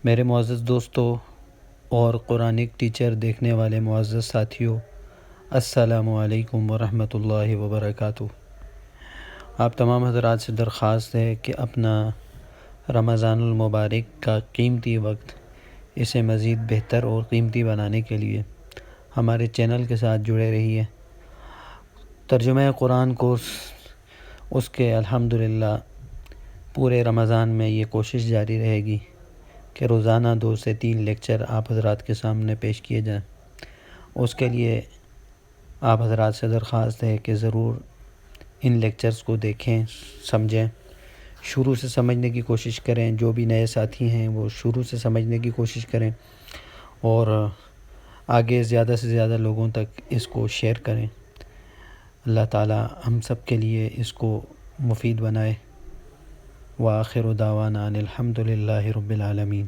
میرے معزز دوستو اور قرآنک ٹیچر دیکھنے والے معزز ساتھیوں، السلام علیکم ورحمۃ اللہ وبرکاتہ۔ آپ تمام حضرات سے درخواست ہے کہ اپنا رمضان المبارک کا قیمتی وقت اسے مزید بہتر اور قیمتی بنانے کے لیے ہمارے چینل کے ساتھ جڑے رہیے۔ ترجمہ قرآن کورس اس کے الحمدللہ پورے رمضان میں یہ کوشش جاری رہے گی کہ روزانہ 2 سے 3 لیکچر آپ حضرات کے سامنے پیش کیے جائیں۔ اس کے لیے آپ حضرات سے درخواست ہے کہ ضرور ان لیکچرز کو دیکھیں، سمجھیں، شروع سے سمجھنے کی کوشش کریں۔ جو بھی نئے ساتھی ہیں وہ شروع سے سمجھنے کی کوشش کریں اور آگے زیادہ سے زیادہ لوگوں تک اس کو شیئر کریں۔ اللہ تعالی ہم سب کے لیے اس کو مفید بنائے۔ وآخر دعوانا ان الحمد للہ رب العالمین۔